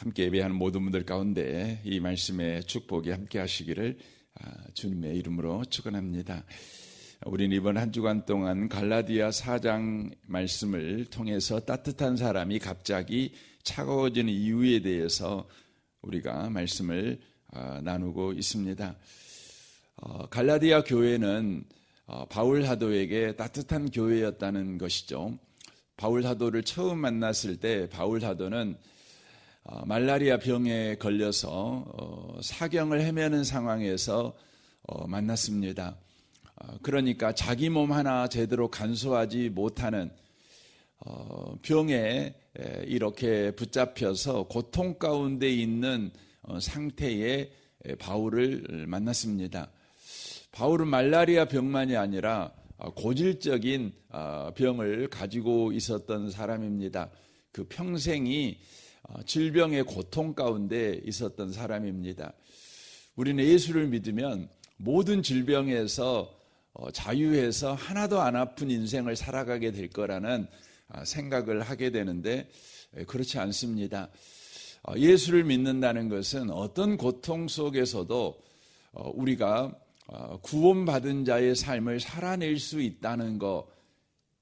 함께 예배하는 모든 분들 가운데 이 말씀의 축복이 함께 하시기를 주님의 이름으로 축원합니다. 우리는 이번 한 주간 동안 갈라디아 4장 말씀을 통해서 따뜻한 사람이 갑자기 차가워지는 이유에 대해서 우리가 말씀을 나누고 있습니다. 갈라디아 교회는 바울 사도에게 따뜻한 교회였다는 것이죠. 바울 사도를 처음 만났을 때 바울 사도는 말라리아 병에 걸려서 사경을 헤매는 상황에서 만났습니다. 그러니까 자기 몸 하나 제대로 간수하지 못하는 병에 이렇게 붙잡혀서 고통 가운데 있는 상태의 바울을 만났습니다. 바울은 말라리아 병만이 아니라 고질적인 병을 가지고 있었던 사람입니다. 그 평생이 질병의 고통 가운데 있었던 사람입니다. 우리는 예수를 믿으면 모든 질병에서 자유해서 하나도 안 아픈 인생을 살아가게 될 거라는 생각을 하게 되는데 그렇지 않습니다. 예수를 믿는다는 것은 어떤 고통 속에서도 우리가 구원받은 자의 삶을 살아낼 수 있다는 것,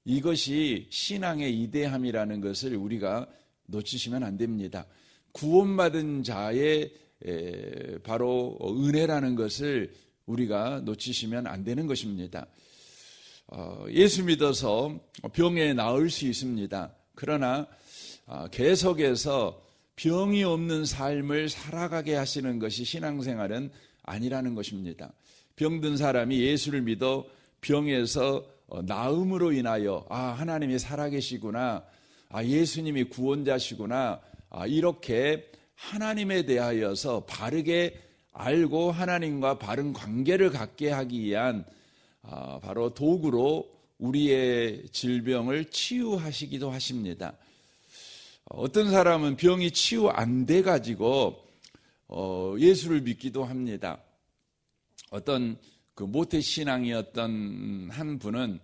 이것이 신앙의 이대함이라는 것을 우리가 놓치시면 안 됩니다. 구원받은 자의 바로 은혜라는 것을 우리가 놓치시면 안 되는 것입니다. 예수 믿어서 병에 나을 수 있습니다. 그러나 계속해서 병이 없는 삶을 살아가게 하시는 것이 신앙생활은 아니라는 것입니다. 병든 사람이 예수를 믿어 병에서 나음으로 인하여 하나님이 살아계시구나, 예수님이 구원자시구나, 이렇게 하나님에 대하여서 바르게 알고 하나님과 바른 관계를 갖게 하기 위한 바로 도구로 우리의 질병을 치유하시기도 하십니다. 어떤 사람은 병이 치유 안 돼가지고 예수를 믿기도 합니다. 어떤 그 모태신앙이었던 한 분은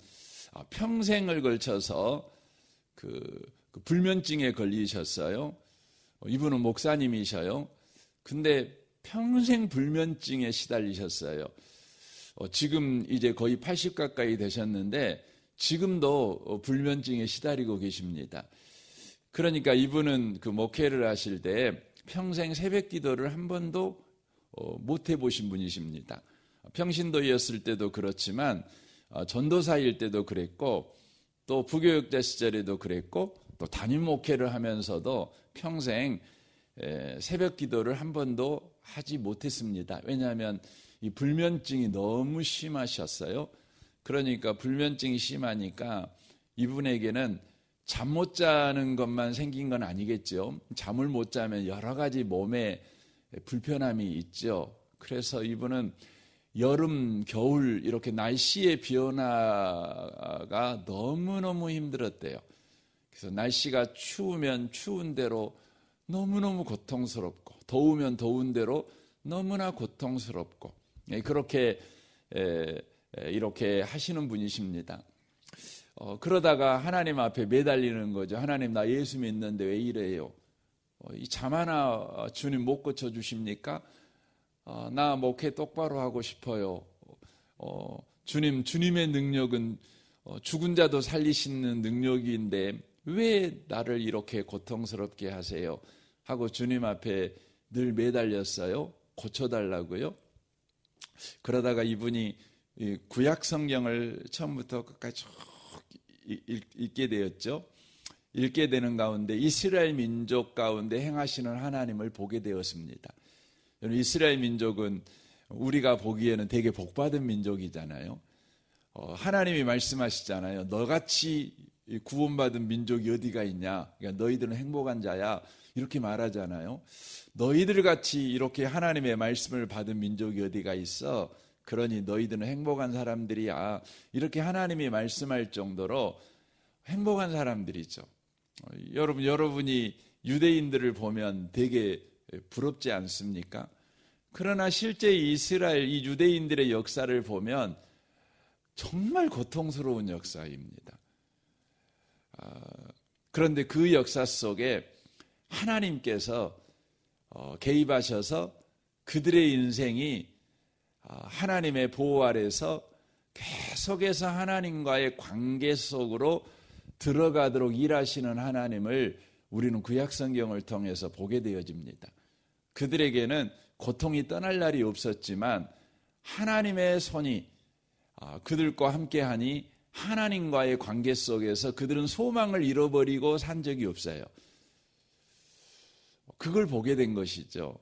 평생을 걸쳐서 그 불면증에 걸리셨어요. 이분은 목사님이셔요. 근데 평생 불면증에 시달리셨어요. 지금 이제 거의 80 가까이 되셨는데 지금도 불면증에 시달리고 계십니다. 그러니까 이분은 그 목회를 하실 때 평생 새벽 기도를 한 번도 못 해보신 분이십니다. 평신도였을 때도 그렇지만 전도사일 때도 그랬고 또 부교육자 시절에도 그랬고 또 담임 목회를 하면서도 평생 새벽 기도를 한 번도 하지 못했습니다. 왜냐하면 이 불면증이 너무 심하셨어요. 그러니까 불면증이 심하니까 이분에게는 잠 못 자는 것만 생긴 건 아니겠죠. 잠을 못 자면 여러 가지 몸에 불편함이 있죠. 그래서 이분은 여름, 겨울 이렇게 날씨의 변화가 너무너무 힘들었대요. 그래서 날씨가 추우면 추운 대로 너무너무 고통스럽고 더우면 더운 대로 너무나 고통스럽고 그렇게 이렇게 하시는 분이십니다. 그러다가 하나님 앞에 매달리는 거죠. 하나님, 나 예수 믿는데 왜 이래요? 이 잠 하나 주님 못 고쳐주십니까? 나 목회 똑바로 하고 싶어요. 주님의 능력은 죽은 자도 살리시는 능력인데 왜 나를 이렇게 고통스럽게 하세요? 하고 주님 앞에 늘 매달렸어요. 고쳐달라고요. 그러다가 이분이 구약 성경을 처음부터 끝까지 쭉 읽게 되었죠. 읽게 되는 가운데 이스라엘 민족 가운데 행하시는 하나님을 보게 되었습니다. 이스라엘 민족은 우리가 보기에는 되게 복받은 민족이잖아요. 하나님이 말씀하시잖아요. 너같이 구원받은 민족이 어디가 있냐? 그러니까 너희들은 행복한 자야. 이렇게 말하잖아요. 너희들 같이 이렇게 하나님의 말씀을 받은 민족이 어디가 있어? 그러니 너희들은 행복한 사람들이야. 이렇게 하나님이 말씀할 정도로 행복한 사람들이죠. 여러분이 유대인들을 보면 되게 부럽지 않습니까? 그러나 실제 이스라엘, 이 유대인들의 역사를 보면 정말 고통스러운 역사입니다. 그런데 그 역사 속에 하나님께서 개입하셔서 그들의 인생이 하나님의 보호 아래서 계속해서 하나님과의 관계 속으로 들어가도록 일하시는 하나님을 우리는 구약 성경을 통해서 보게 되어집니다. 그들에게는 고통이 떠날 날이 없었지만 하나님의 손이 그들과 함께하니 하나님과의 관계 속에서 그들은 소망을 잃어버리고 산 적이 없어요. 그걸 보게 된 것이죠.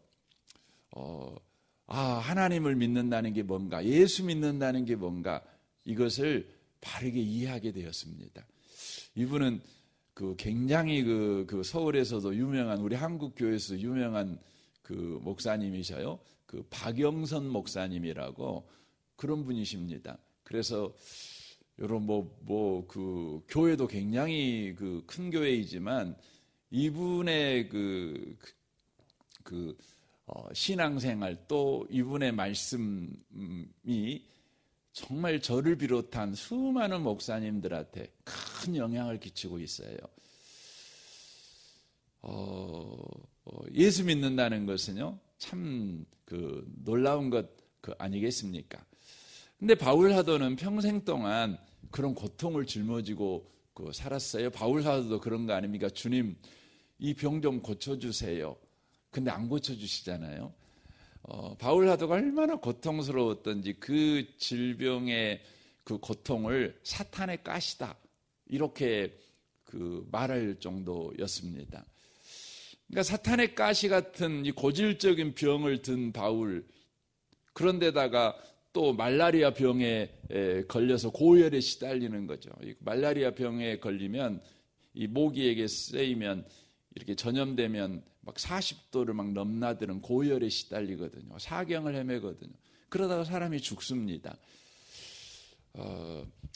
하나님을 믿는다는 게 뭔가, 예수 믿는다는 게 뭔가, 이것을 바르게 이해하게 되었습니다. 이분은 굉장히 서울에서도 유명한, 우리 한국 교회에서 유명한 목사님이셔요. 박영선 목사님이라고 그런 분이십니다. 그래서 여러분 교회도 굉장히 큰 교회이지만 이분의 신앙생활 또 이분의 말씀이 정말 저를 비롯한 수많은 목사님들한테 큰 영향을 끼치고 있어요. 예수 믿는다는 것은요, 참 놀라운 것 아니겠습니까? 근데 바울 사도는 평생 동안 그런 고통을 짊어지고 살았어요. 바울 사도도 그런 거 아닙니까? 주님, 이 병 좀 고쳐주세요. 근데 안 고쳐주시잖아요. 바울 사도가 얼마나 고통스러웠던지 그 질병의 그 고통을 사탄의 가시다 이렇게 말할 정도였습니다. 그러니까 사탄의 가시 같은 이 고질적인 병을 든 바울, 그런데다가 또 말라리아 병에 걸려서 고열에 시달리는 거죠. 말라리아 병에 걸리면 이 모기에게 쓰이면 이렇게 전염되면 막 40도를 막 넘나드는 고열에 시달리거든요. 사경을 헤매거든요. 그러다가 사람이 죽습니다.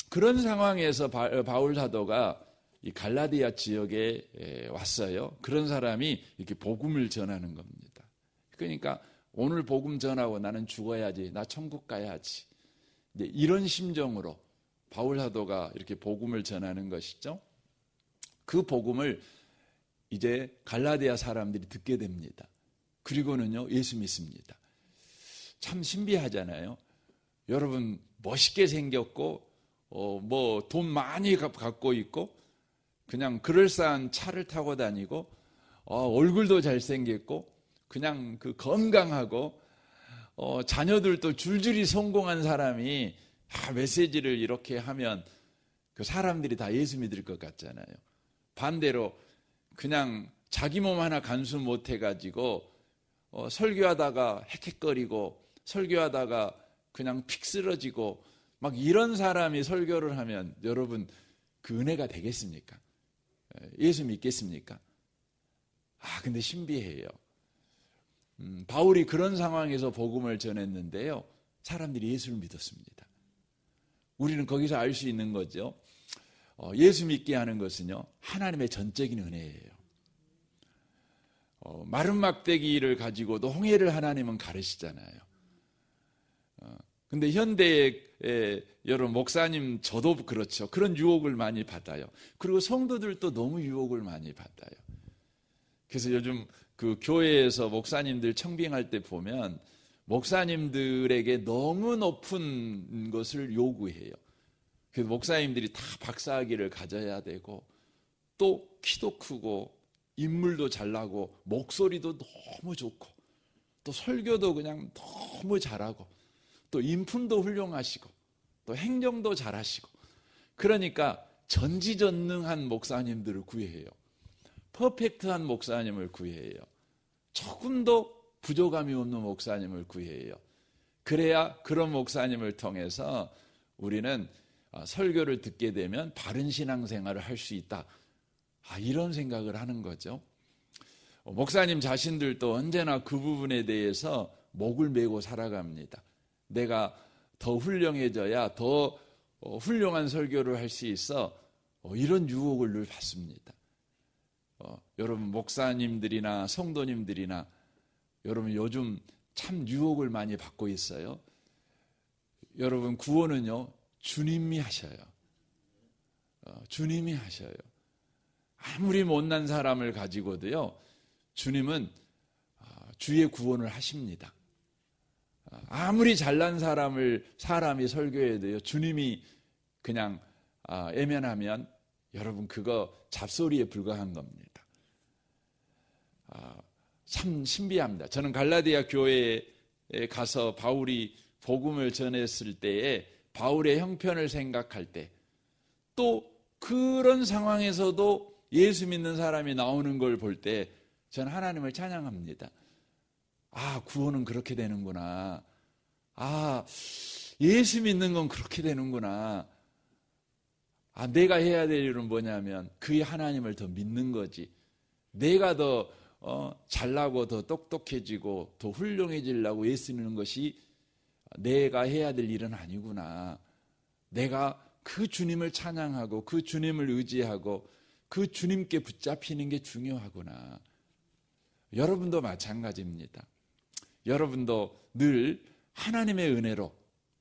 그런 상황에서 바울 사도가 이 갈라디아 지역에 왔어요. 그런 사람이 이렇게 복음을 전하는 겁니다. 그러니까 오늘 복음 전하고 나는 죽어야지, 나 천국 가야지, 이런 심정으로 바울 사도가 이렇게 복음을 전하는 것이죠. 그 복음을 이제 갈라디아 사람들이 듣게 됩니다. 그리고는요, 예수 믿습니다. 참 신비하잖아요. 여러분, 멋있게 생겼고 돈 많이 갖고 있고 그냥 그럴싸한 차를 타고 다니고 얼굴도 잘생겼고 그냥 건강하고 자녀들도 줄줄이 성공한 사람이 메시지를 이렇게 하면 그 사람들이 다 예수 믿을 것 같잖아요. 반대로 그냥 자기 몸 하나 간수 못 해가지고 설교하다가 헥헥거리고 설교하다가 그냥 픽 쓰러지고 막 이런 사람이 설교를 하면 여러분 그 은혜가 되겠습니까? 예수 믿겠습니까? 근데 신비해요. 바울이 그런 상황에서 복음을 전했는데요, 사람들이 예수를 믿었습니다. 우리는 거기서 알 수 있는 거죠. 예수 믿게 하는 것은요, 하나님의 전적인 은혜예요. 마른 막대기를 가지고도 홍해를 하나님은 가르시잖아요. 근데 현대의 여러분 목사님, 저도 그렇죠. 그런 유혹을 많이 받아요. 그리고 성도들도 너무 유혹을 많이 받아요. 그래서 요즘 교회에서 목사님들 청빙할 때 보면 목사님들에게 너무 높은 것을 요구해요. 그래서 목사님들이 다 박사학위를 가져야 되고 또 키도 크고 인물도 잘나고 목소리도 너무 좋고 또 설교도 그냥 너무 잘하고 또 인품도 훌륭하시고 또 행정도 잘하시고, 그러니까 전지전능한 목사님들을 구해요. 퍼펙트한 목사님을 구해요. 조금도 부족함이 없는 목사님을 구해요. 그래야 그런 목사님을 통해서 우리는 설교를 듣게 되면 바른 신앙생활을 할 수 있다, 이런 생각을 하는 거죠. 목사님 자신들도 언제나 그 부분에 대해서 목을 메고 살아갑니다. 내가 더 훌륭해져야 더 훌륭한 설교를 할 수 있어, 이런 유혹을 늘 받습니다. 여러분 목사님들이나 성도님들이나 여러분 요즘 참 유혹을 많이 받고 있어요. 여러분 구원은요, 주님이 하셔요. 주님이 하셔요. 아무리 못난 사람을 가지고도요, 주님은 주의 구원을 하십니다. 아무리 잘난 사람이 설교해도요, 주님이 그냥 애면하면 여러분 그거 잡소리에 불과한 겁니다. 참 신비합니다. 저는 갈라디아 교회에 가서 바울이 복음을 전했을 때에 바울의 형편을 생각할 때, 또 그런 상황에서도 예수 믿는 사람이 나오는 걸 볼 때 저는 하나님을 찬양합니다. 구원은 그렇게 되는구나. 예수 믿는 건 그렇게 되는구나. 내가 해야 될 일은 뭐냐면 그 하나님을 더 믿는 거지. 내가 더 잘나고 더 똑똑해지고 더 훌륭해지려고 애쓰는 것이 내가 해야 될 일은 아니구나. 내가 그 주님을 찬양하고 그 주님을 의지하고 그 주님께 붙잡히는 게 중요하구나. 여러분도 마찬가지입니다. 여러분도 늘 하나님의 은혜로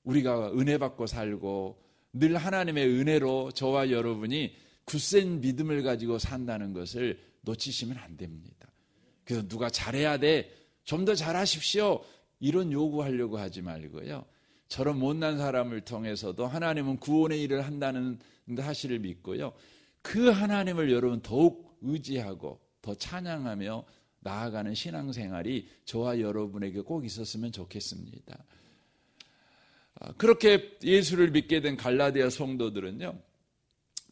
우리가 은혜 받고 살고 늘 하나님의 은혜로 저와 여러분이 굳센 믿음을 가지고 산다는 것을 놓치시면 안 됩니다. 그래서 누가 잘해야 돼, 좀 더 잘하십시오, 이런 요구하려고 하지 말고요. 저런 못난 사람을 통해서도 하나님은 구원의 일을 한다는 사실을 믿고요. 그 하나님을 여러분 더욱 의지하고 더 찬양하며 나아가는 신앙생활이 저와 여러분에게 꼭 있었으면 좋겠습니다. 그렇게 예수를 믿게 된 갈라디아 성도들은요,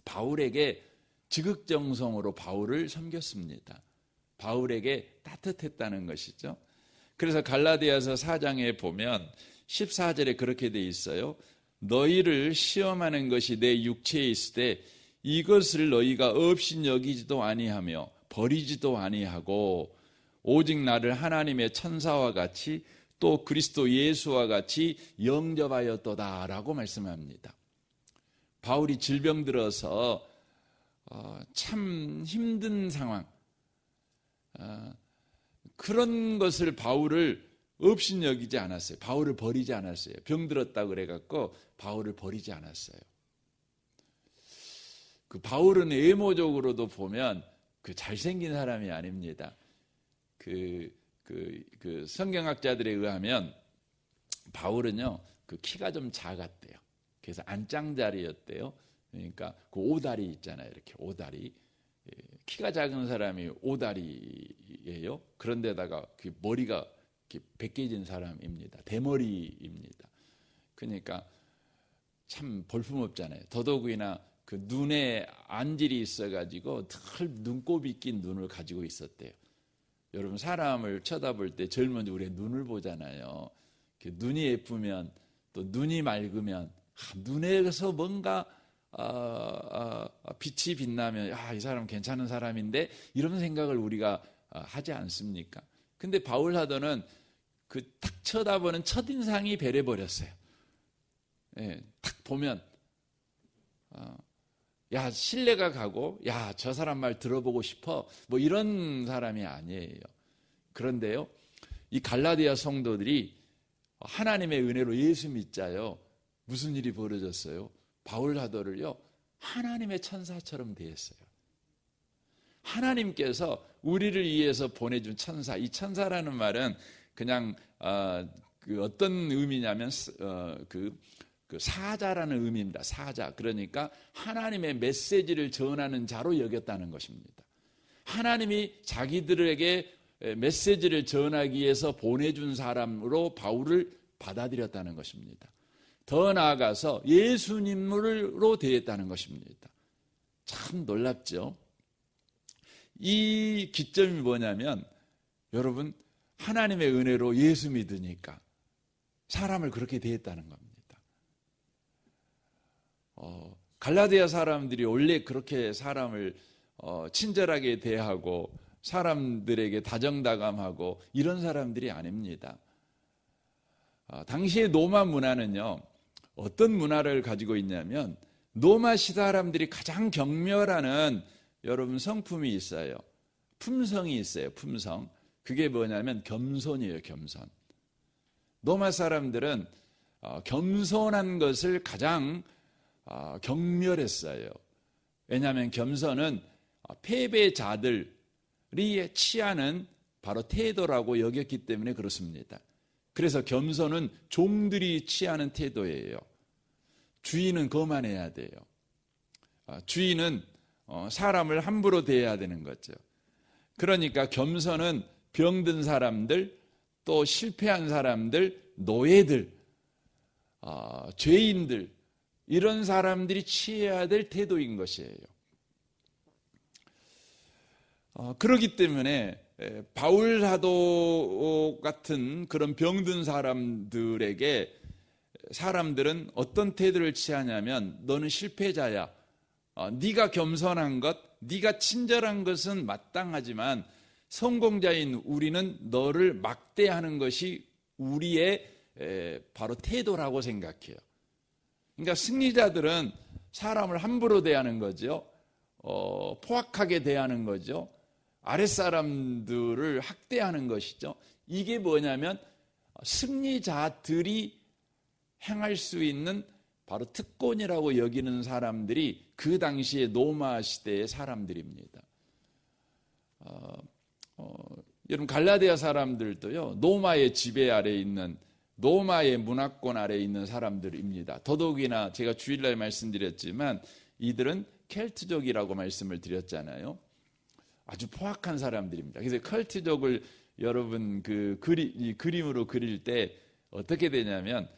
바울에게 지극정성으로 바울을 섬겼습니다. 바울에게 따뜻했다는 것이죠. 그래서 갈라디아서 4장에 보면 14절에 그렇게 돼 있어요. 너희를 시험하는 것이 내 육체에 있을 때 이것을 너희가 업신여기지도 아니하며 버리지도 아니하고 오직 나를 하나님의 천사와 같이 또 그리스도 예수와 같이 영접하였도다라고 말씀합니다. 바울이 질병 들어서 참 힘든 상황, 그런 것을 바울을 업신여기지 않았어요. 바울을 버리지 않았어요. 병 들었다고 그래갖고 바울을 버리지 않았어요. 그 바울은 외모적으로도 보면 그 잘생긴 사람이 아닙니다. 그 성경학자들에 의하면 바울은요, 그 키가 좀 작았대요. 그래서 안짱자리였대요. 그러니까 그 오다리 있잖아요. 이렇게 오다리. 키가 작은 사람이 오다리예요. 그런데다가 그 머리가 벗겨진 사람입니다. 대머리입니다. 그러니까 참 볼품없잖아요. 더더욱이나 그 눈에 안질이 있어가지고 늘 눈곱이 낀 눈을 가지고 있었대요. 여러분 사람을 쳐다볼 때 제일 먼저 우리가 눈을 보잖아요. 눈이 예쁘면 또 눈이 맑으면 눈에서 뭔가 빛이 빛나면 이 사람 괜찮은 사람인데 이런 생각을 우리가 하지 않습니까? 근데 바울 사도는 그 딱 쳐다보는 첫인상이 변해버렸어요. 예, 딱 보면 신뢰가 가고 저 사람 말 들어보고 싶어, 뭐 이런 사람이 아니에요. 그런데요, 이 갈라디아 성도들이 하나님의 은혜로 예수 믿자요, 무슨 일이 벌어졌어요? 바울 사도를요, 하나님의 천사처럼 대했어요. 하나님께서 우리를 위해서 보내준 천사, 이 천사라는 말은 그냥 어떤 의미냐면 그 사자라는 의미입니다. 사자. 그러니까 하나님의 메시지를 전하는 자로 여겼다는 것입니다. 하나님이 자기들에게 메시지를 전하기 위해서 보내준 사람으로 바울을 받아들였다는 것입니다. 더 나아가서 예수님으로 대했다는 것입니다. 참 놀랍죠? 이 기점이 뭐냐면 여러분, 하나님의 은혜로 예수 믿으니까 사람을 그렇게 대했다는 겁니다. 갈라디아 사람들이 원래 그렇게 사람을 친절하게 대하고 사람들에게 다정다감하고 이런 사람들이 아닙니다. 당시의 로마 문화는요, 어떤 문화를 가지고 있냐면 로마시 사람들이 가장 경멸하는 여러분 성품이 있어요. 품성이 있어요. 품성. 그게 뭐냐면 겸손이에요. 겸손. 로마 사람들은 겸손한 것을 가장 경멸했어요. 왜냐하면 겸손은 패배자들이 취하는 바로 태도라고 여겼기 때문에 그렇습니다. 그래서 겸손은 종들이 취하는 태도예요. 주인은 거만해야 돼요. 주인은 사람을 함부로 대해야 되는 거죠. 그러니까 겸손은 병든 사람들, 또 실패한 사람들, 노예들, 죄인들, 이런 사람들이 취해야 될 태도인 것이에요. 그렇기 때문에 바울 사도 같은 그런 병든 사람들에게 사람들은 어떤 태도를 취하냐면 너는 실패자야. 네가 겸손한 것, 네가 친절한 것은 마땅하지만 성공자인 우리는 너를 막대하는 것이 우리의 바로 태도라고 생각해요. 그러니까 승리자들은 사람을 함부로 대하는 거죠. 포악하게 대하는 거죠. 아랫사람들을 학대하는 것이죠. 이게 뭐냐면 승리자들이 행할 수 있는 바로 특권이라고 여기는 사람들이 그 당시에 로마 시대의 사람들입니다. 여러분 갈라디아 사람들도요, 로마의 지배 아래에 있는, 로마의 문화권 아래에 있는 사람들입니다. 더더욱이나 제가 주일날 말씀드렸지만 이들은 켈트족이라고 말씀을 드렸잖아요. 아주 포악한 사람들입니다. 그래서 켈트족을 여러분 그림으로 그릴 때 어떻게 되냐면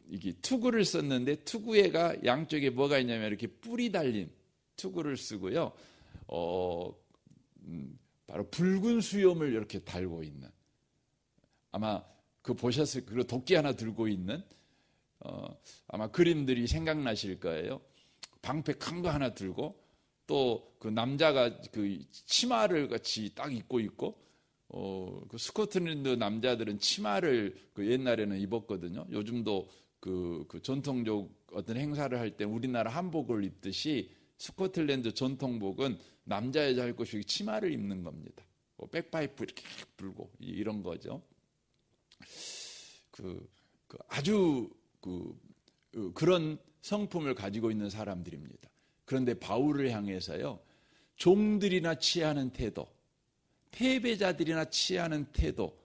이게 투구를 썼는데 투구에가 양쪽에 뭐가 있냐면 이렇게 뿔이 달린 투구를 쓰고요. 바로 붉은 수염을 이렇게 달고 있는, 아마 그 보셨을, 그리고 도끼 하나 들고 있는 아마 그림들이 생각나실 거예요. 방패 큰 거 하나 들고 또 그 남자가 그 치마를 같이 딱 입고 있고 그 스코틀랜드 남자들은 치마를 그 옛날에는 입었거든요. 요즘도 그 전통적 어떤 행사를 할 때 우리나라 한복을 입듯이 스코틀랜드 전통복은 남자 여자 할 것이 치마를 입는 겁니다. 백파이프 이렇게 불고 이런 거죠. 아주 그런 성품을 가지고 있는 사람들입니다. 그런데 바울을 향해서요, 종들이나 취하는 태도, 패배자들이나 취하는 태도,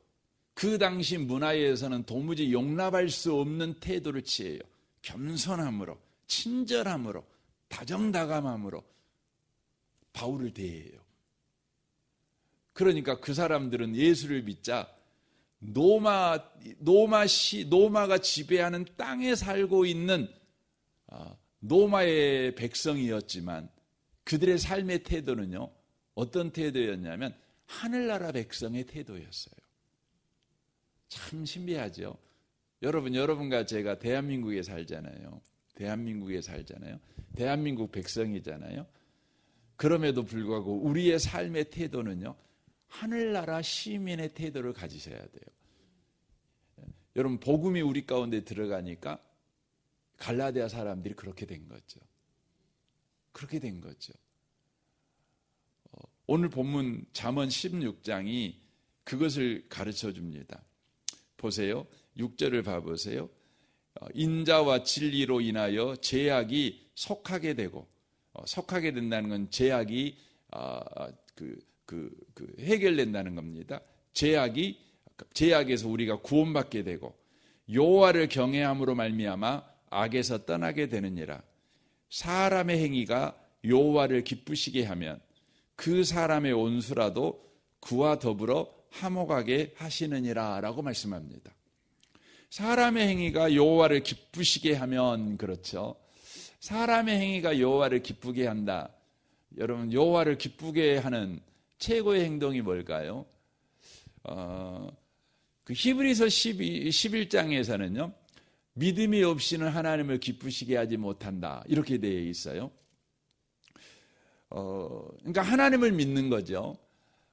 그 당시 문화에서는 도무지 용납할 수 없는 태도를 취해요. 겸손함으로, 친절함으로, 다정다감함으로 바울을 대해요. 그러니까 그 사람들은 예수를 믿자 로마가 지배하는 땅에 살고 있는 로마의 백성이었지만 그들의 삶의 태도는요, 어떤 태도였냐면 하늘나라 백성의 태도였어요. 참 신비하죠. 여러분과 제가 대한민국에 살잖아요. 대한민국 백성이잖아요. 그럼에도 불구하고 우리의 삶의 태도는요, 하늘나라 시민의 태도를 가지셔야 돼요. 여러분, 복음이 우리 가운데 들어가니까 갈라디아 사람들이 그렇게 된 거죠. 오늘 본문 잠언 16장이 그것을 가르쳐 줍니다. 보세요. 6절을 봐보세요. 인자와 진리로 인하여 죄악이 속하게 되고, 속하게 된다는 건 죄악이 해결된다는 겁니다. 죄악에서 우리가 구원받게 되고, 여호와를 경외함으로 말미암아 악에서 떠나게 되느니라. 사람의 행위가 여호와를 기쁘시게 하면 그 사람의 온수라도 그와 더불어 화목하게 하시느니라 라고 말씀합니다. 사람의 행위가 여호와를 기쁘시게 하면, 그렇죠, 사람의 행위가 여호와를 기쁘게 한다. 여러분, 여호와를 기쁘게 하는 최고의 행동이 뭘까요? 그 히브리서 11장에서는요 믿음이 없이는 하나님을 기쁘시게 하지 못한다, 이렇게 되어 있어요. 그러니까 하나님을 믿는 거죠.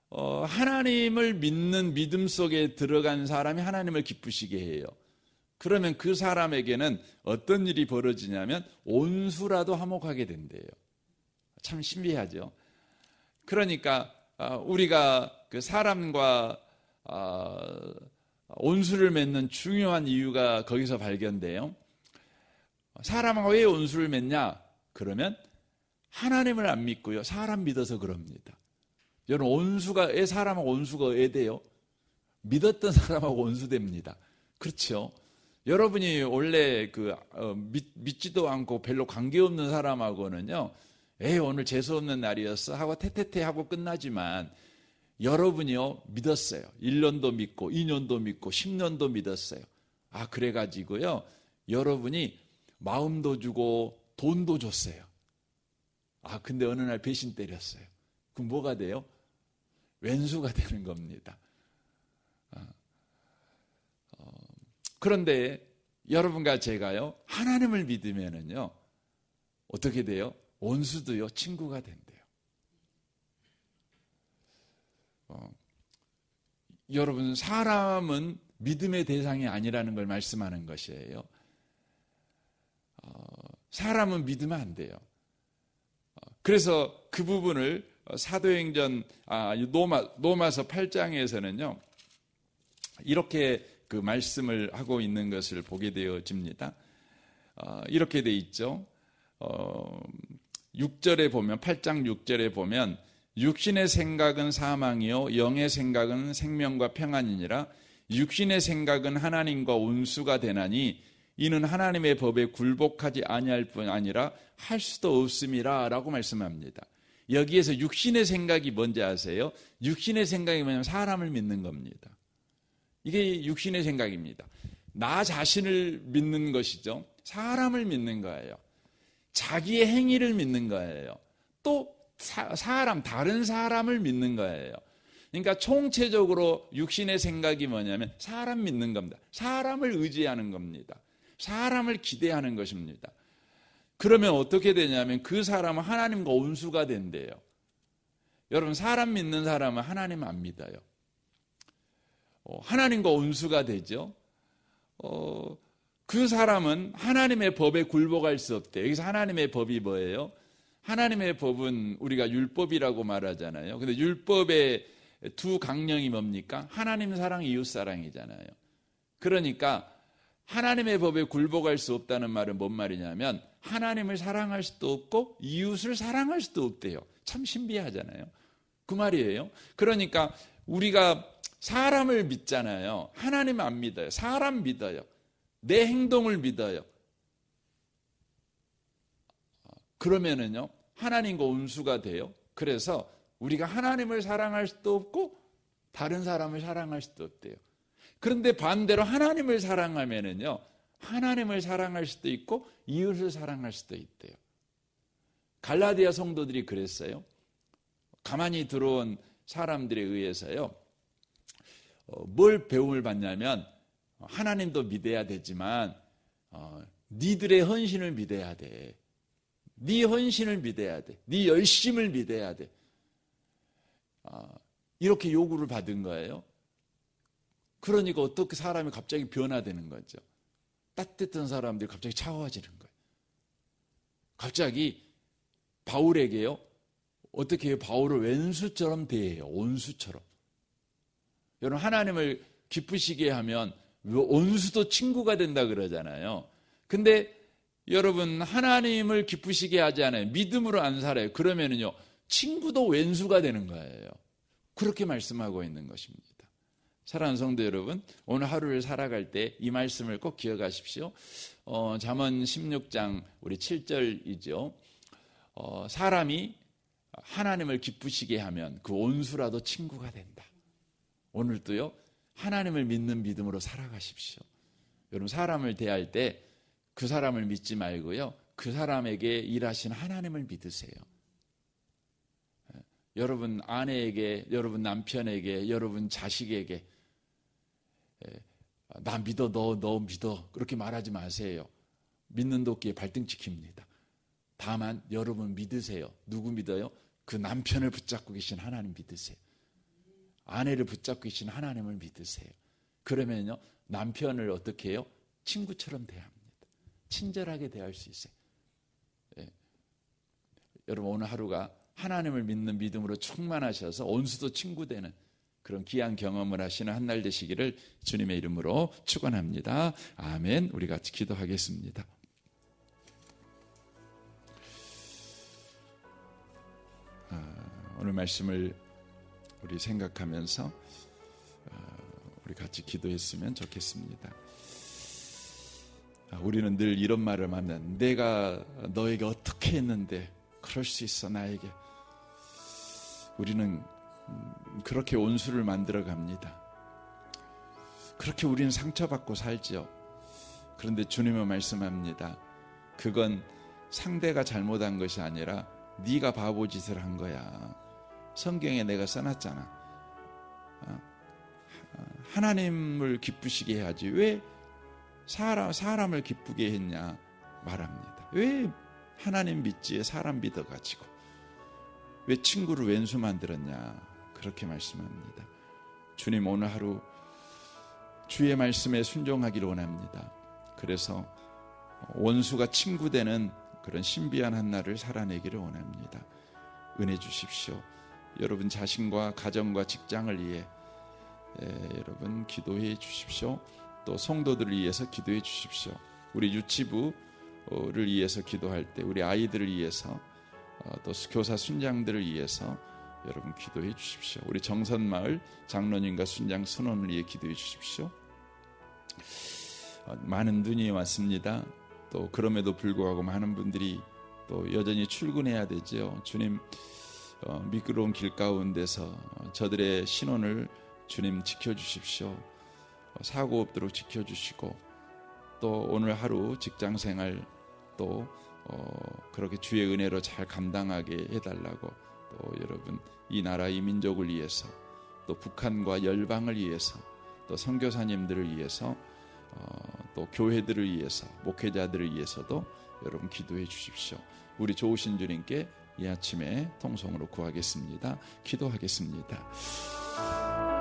하나님을 믿는 믿음 속에 들어간 사람이 하나님을 기쁘시게 해요. 그러면 그 사람에게는 어떤 일이 벌어지냐면 온수라도 화목하게 된대요. 참 신비하죠. 그러니까 우리가 그 사람과 온수를 맺는 중요한 이유가 거기서 발견돼요. 사람과 왜 온수를 맺냐? 그러면 하나님을 안 믿고요, 사람 믿어서 그럽니다. 여러분, 온수가, 사람하고 온수가 왜 돼요? 믿었던 사람하고 온수됩니다. 그렇죠? 여러분이 원래 믿지도 않고 별로 관계없는 사람하고는요, 오늘 재수없는 날이었어 하고 태태태 하고 끝나지만, 여러분이요, 믿었어요. 1년도 믿고 2년도 믿고 10년도 믿었어요. 그래가지고요, 여러분이 마음도 주고 돈도 줬어요. 근데 어느 날 배신 때렸어요. 그럼 뭐가 돼요? 왼수가 되는 겁니다. 그런데 여러분과 제가요, 하나님을 믿으면은요, 어떻게 돼요? 원수도요, 친구가 된대요. 여러분, 사람은 믿음의 대상이 아니라는 걸 말씀하는 것이에요. 사람은 믿으면 안 돼요. 그래서 그 부분을 사도행전 로마서 8장에서는요, 이렇게 그 말씀을 하고 있는 것을 보게 되어집니다. 이렇게 돼 있죠. 6절에 보면, 8장 6절에 보면, 육신의 생각은 사망이요 영의 생각은 생명과 평안이니라. 육신의 생각은 하나님과 원수가 되나니 이는 하나님의 법에 굴복하지 아니할 뿐 아니라 할 수도 없음이라 라고 말씀합니다. 여기에서 육신의 생각이 뭔지 아세요? 육신의 생각이 뭐냐면 사람을 믿는 겁니다. 이게 육신의 생각입니다. 나 자신을 믿는 것이죠. 사람을 믿는 거예요. 자기의 행위를 믿는 거예요. 또 다른 사람을 믿는 거예요. 그러니까 총체적으로 육신의 생각이 뭐냐면 사람 믿는 겁니다. 사람을 의지하는 겁니다. 사람을 기대하는 것입니다. 그러면 어떻게 되냐면 그 사람은 하나님과 원수가 된대요. 여러분, 사람 믿는 사람은 하나님 안 믿어요. 하나님과 원수가 되죠. 그 사람은 하나님의 법에 굴복할 수 없대요. 여기서 하나님의 법이 뭐예요? 하나님의 법은 우리가 율법이라고 말하잖아요. 근데 율법의 두 강령이 뭡니까? 하나님 사랑, 이웃 사랑이잖아요. 그러니까 하나님의 법에 굴복할 수 없다는 말은 뭔 말이냐면 하나님을 사랑할 수도 없고 이웃을 사랑할 수도 없대요. 참 신비하잖아요. 그 말이에요. 그러니까 우리가 사람을 믿잖아요. 하나님 안 믿어요. 사람 믿어요. 내 행동을 믿어요. 그러면은요, 하나님과 원수가 돼요. 그래서 우리가 하나님을 사랑할 수도 없고 다른 사람을 사랑할 수도 없대요. 그런데 반대로 하나님을 사랑하면은요, 하나님을 사랑할 수도 있고 이웃을 사랑할 수도 있대요. 갈라디아 성도들이 그랬어요. 가만히 들어온 사람들에 의해서요, 뭘 배움을 받냐면 하나님도 믿어야 되지만 니들의 헌신을 믿어야 돼. 네 헌신을 믿어야 돼. 네 열심을 믿어야 돼. 이렇게 요구를 받은 거예요. 그러니까 어떻게 사람이 갑자기 변화되는 거죠. 따뜻한 사람들이 갑자기 차가워지는 거예요. 갑자기 바울에게요, 어떻게 해요? 바울을 왼수처럼 대해요. 원수처럼. 여러분, 하나님을 기쁘시게 하면 원수도 친구가 된다 그러잖아요. 근데 여러분, 하나님을 기쁘시게 하지 않아요. 믿음으로 안 살아요. 그러면은요, 친구도 왼수가 되는 거예요. 그렇게 말씀하고 있는 것입니다. 사랑하는 성도 여러분, 오늘 하루를 살아갈 때 이 말씀을 꼭 기억하십시오. 잠언 16장 우리 7절이죠. 사람이 하나님을 기쁘시게 하면 그 원수라도 친구가 된다. 오늘도요, 하나님을 믿는 믿음으로 살아가십시오. 여러분, 사람을 대할 때 그 사람을 믿지 말고요, 그 사람에게 일하신 하나님을 믿으세요. 여러분 아내에게, 여러분 남편에게, 여러분 자식에게 나 믿어, 너 믿어, 그렇게 말하지 마세요. 믿는 도끼에 발등 찍힙니다. 다만 여러분 믿으세요. 누구 믿어요? 그 남편을 붙잡고 계신 하나님 믿으세요. 아내를 붙잡고 계신 하나님을 믿으세요. 그러면요, 남편을 어떻게 해요? 친구처럼 대합니다. 친절하게 대할 수 있어요. 여러분, 오늘 하루가 하나님을 믿는 믿음으로 충만하셔서 원수도 친구 되는 그런 귀한 경험을 하시는 한 날 되시기를 주님의 이름으로 축원합니다. 아멘. 우리 같이 기도하겠습니다. 오늘 말씀을 우리 생각하면서 우리 같이 기도했으면 좋겠습니다. 우리는 늘 이런 말을 하면 내가 너에게 어떻게 했는데 그럴 수 있어 나에게. 우리는 그렇게 원수를 만들어 갑니다. 그렇게 우리는 상처받고 살죠. 그런데 주님은 말씀합니다. 그건 상대가 잘못한 것이 아니라 네가 바보짓을 한 거야. 성경에 내가 써놨잖아. 하나님을 기쁘시게 해야지 왜 사람을 기쁘게 했냐 말합니다. 왜 하나님 믿지에 사람 믿어가지고 왜 친구를 왼수 만들었냐 그렇게 말씀합니다. 주님 오늘 하루 주의 말씀에 순종하기를 원합니다. 그래서 원수가 친구 되는 그런 신비한 한날을 살아내기를 원합니다. 은혜 주십시오. 여러분 자신과 가정과 직장을 위해 여러분 기도해 주십시오. 또 성도들을 위해서 기도해 주십시오. 우리 유치부를 위해서 기도할 때 우리 아이들을 위해서 또 교사 순장들을 위해서 여러분 기도해 주십시오. 우리 정선마을 장로님과 순장 순원을 위해 기도해 주십시오. 많은 눈이 왔습니다. 또 그럼에도 불구하고 많은 분들이 또 여전히 출근해야 되죠. 주님 미끄러운 길 가운데서 저들의 신원을 주님 지켜주십시오. 사고 없도록 지켜주시고 또 오늘 하루 직장생활 또 그렇게 주의 은혜로 잘 감당하게 해달라고 또 여러분 이 나라 이 민족을 위해서 또 북한과 열방을 위해서 또 선교사님들을 위해서 또 교회들을 위해서 목회자들을 위해서도 여러분 기도해 주십시오. 우리 좋으신 주님께 이 아침에 통성으로 구하겠습니다. 기도하겠습니다.